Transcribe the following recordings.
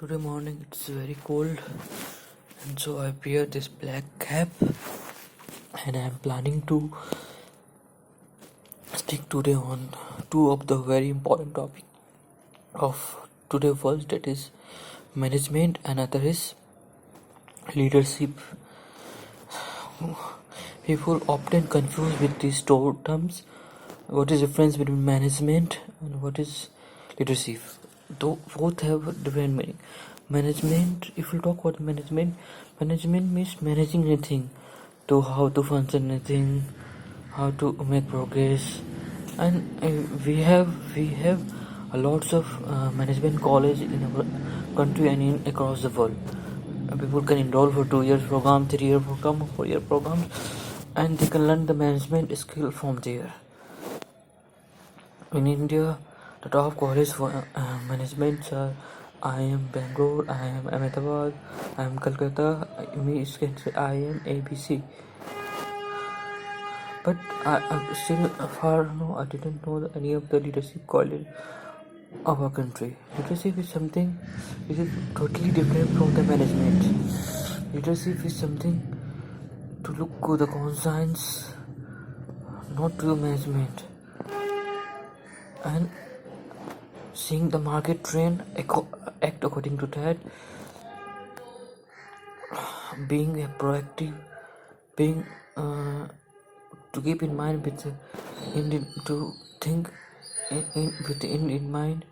Today morning it's very cold, and so I wear this black cap, and I'm planning to speak today on two of the very important topic of today. First, that is management, and other is leadership. People often confuse with these two terms. What is the difference between management and what is leadership? Though both have different meaning. Management, if you talk about management means managing anything, to how to function anything, how to make progress, and we have a lots of management college in our country and in across the world. People can enroll for 2 years program, 3-year program, 4-year programs, and they can learn the management skill from there. In India, the top college for management are IIM Bangalore, IIM Ahmedabad, IIM Calcutta, IIM ABC. But I still far no, I didn't know any of the leadership college of our country. Leadership is something which is totally different from the management. Leadership is something to look to the conscience, not to the management. And seeing the market trend, act according to that, being a proactive, being to keep in mind with to think with the end in mind.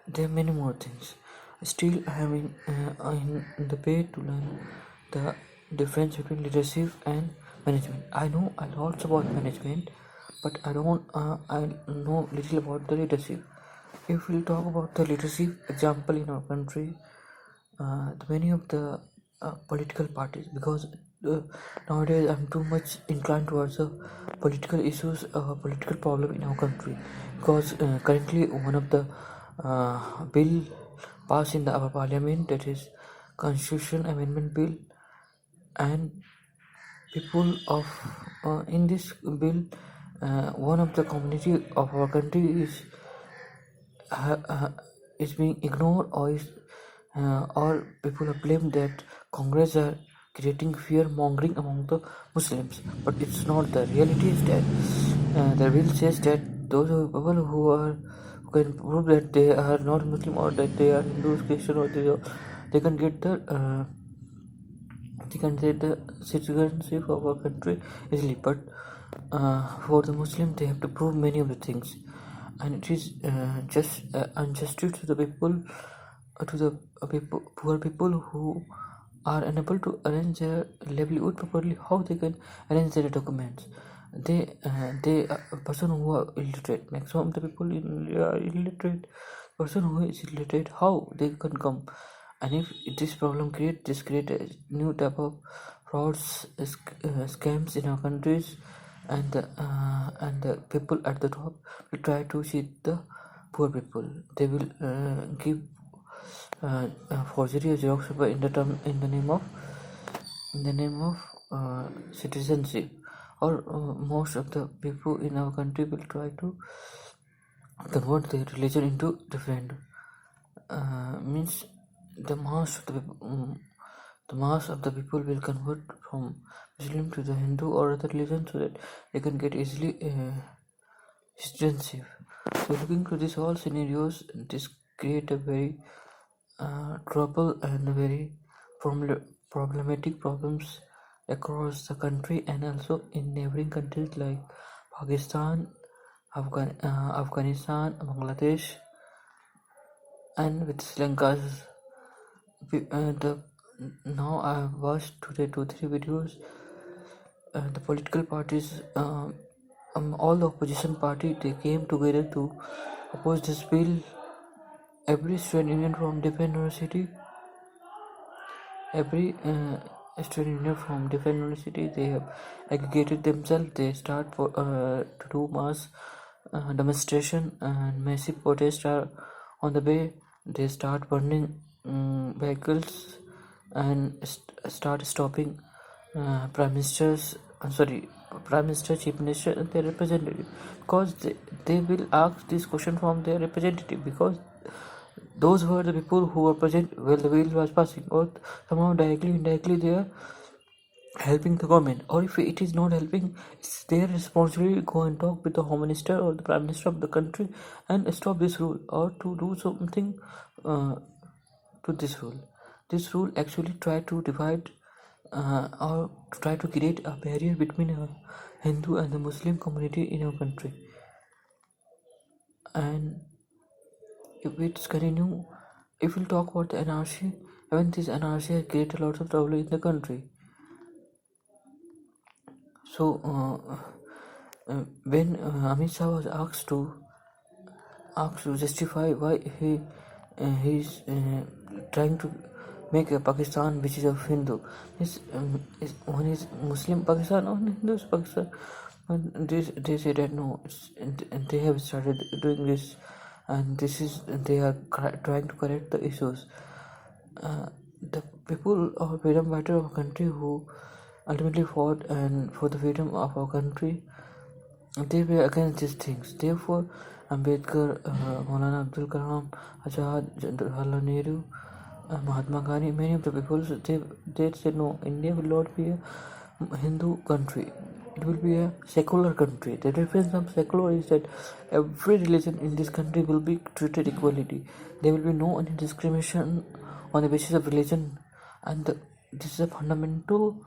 There are many more things. Still, I am in the way to learn the difference between leadership and management. I know a lot about management, but I know little about the leadership. If we'll talk about the leadership example in our country, many of the political parties, because nowadays I'm too much inclined towards the political issues, political problem in our country, because currently one of the bill passed in our parliament, that is Constitution Amendment Bill, and people of in this bill, one of the community of our country is being ignored, or people are blamed that Congress are creating fear mongering among the Muslims. But it's not. The reality is that the bill says that those people who can prove that they are not Muslim, or that they are Hindu, Christian, or they can get the citizenship of our country easily. But for the Muslim, they have to prove many of the things, and it is just injustice to the people, poor people who are unable to arrange their livelihood properly. How they can arrange their documents? They person who are illiterate. Maximum of the people in India are illiterate. Person who is illiterate, how they can come? And if this problem create a new type of frauds, scams in our countries, and the people at the top will try to cheat the poor people. They will give forgery or Xerox paper in the name of citizenship. Or most of the people in our country will try to convert their religion into different. Means the mass of the people will convert from Muslim to the Hindu or other religion, so that they can get easily citizenship. So looking to these all scenarios, this create a very trouble and very problematic problems across the country, and also in neighboring countries like Pakistan, Afghanistan, Bangladesh, and with Sri Lanka. Now I have watched today 2-3 videos. The political parties, all the opposition party, they came together to oppose this bill. Every student union from different university, they have aggregated themselves. They start to do mass demonstration, and massive protests are on the way. They start burning vehicles and start stopping Prime Minister, Chief Minister, and their representative, because they will ask this question from their representative, because Those were the people who were present while the wheel was passing, or somehow directly, indirectly, they are helping the government. Or if it is not helping, it's their responsibility to go and talk with the home minister or the prime minister of the country and stop this rule, or to do something to this rule. This rule actually try to divide or try to create a barrier between a Hindu and the Muslim community in our country. And if it's continue, if we'll talk about the NRC, even this NRC has created a lot of trouble in the country. So when Amit Shah was asked to justify why he's trying to make a Pakistan which is of Hindu, is one is Muslim Pakistan or Hindu Pakistan, and they say that no, and they have started doing this, and this is they are trying to correct the issues. The people of freedom fighter of a country who ultimately fought and for the freedom of our country, they were against these things. Therefore, Ambedkar, Maulana Abdul Kalam, Azad, Jawaharlal Nehru, Mahatma Gandhi, many of the people, they said no, India will not be a Hindu country. It will be a secular country. The difference of secular is that every religion in this country will be treated equally. There will be no any discrimination on the basis of religion, and this is a fundamental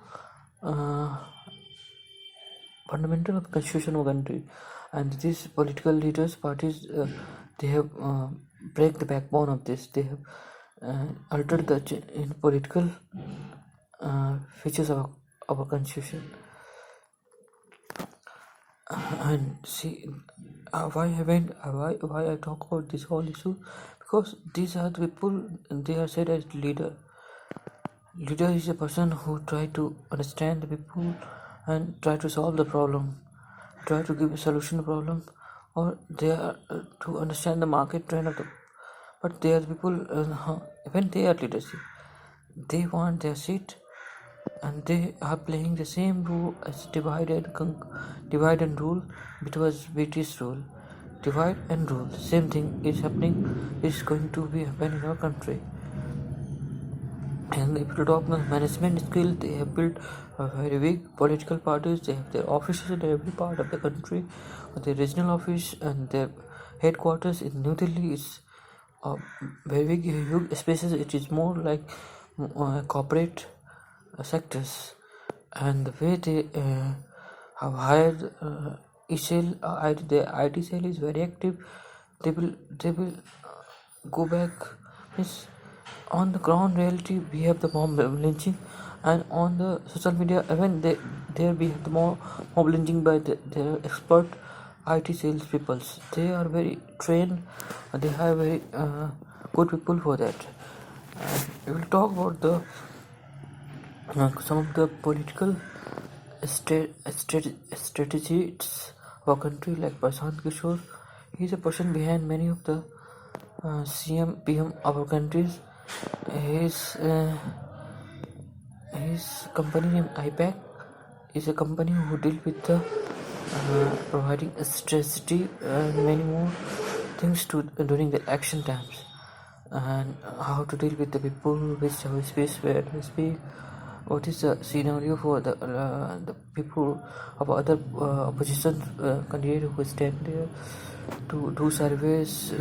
of the constitution of the country. And these political leaders, parties, they have break the backbone of this. They have altered the in political features of our constitution. And see, why I talk about this whole issue, because these are the people, they are said as leader. Leader is a person who try to understand the people and try to solve the problem, try to give a solution to the problem, or they are to understand the market trend of the. But they are the people when they are leadership, they want their seat, and they are playing the same role as divide and rule, which was British rule. Divide and rule, same thing is happening, is going to be happen in our country. And if you talk about management skill, they have built a very big political parties. They have their offices in every part of the country. Their regional office and their headquarters in New Delhi is very big, huge spaces. It is more like corporate sectors, and the way they have hired ECL, the IT cell is very active. They will go back. Means on the ground reality, we have the mob lynching, and on the social media, even there we have the mob lynching by their expert IT sales people. They are very trained. They have very good people for that. We will talk about the some of the political strategies of our country, like Prashant Kishore. He is a person behind many of the CM, PM of our countries. His company name IPAC is a company who deals with the providing strategy and many more things to during the action times, and how to deal with the people, which how space where to speak, what is the scenario for the people of other opposition candidate who stand there, to do surveys,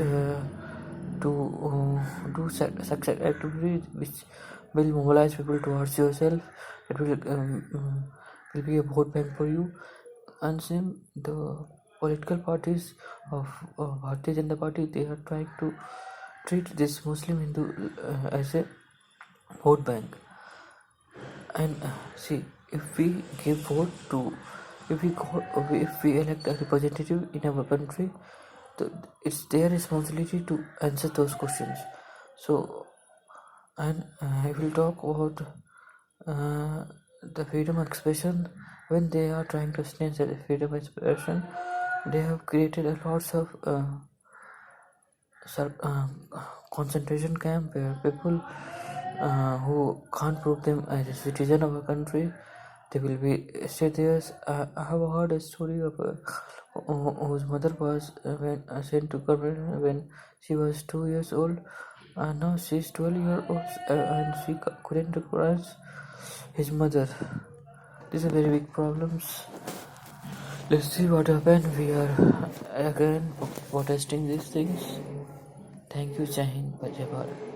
to do such activities which will mobilize people towards yourself. It will be a vote bank for you. And same the political parties of Bharatiya Janata Party, they are trying to treat this Muslim Hindu as a vote bank. And see, if we give vote to, if we elect a representative in our country, it's their responsibility to answer those questions. So, and I will talk about the freedom of expression. When they are trying to extend the freedom of expression, they have created a lots of concentration camp where people who can't prove them as a citizen of a country, They will be stay there. I have heard a story of whose mother was sent to government when she was 2 years old, and now she's 12 years old, and she couldn't recognize his mother. These are very big problems. Let's see what happens. We are again protesting these things. Thank you, Jai Hind, Jai Bharat.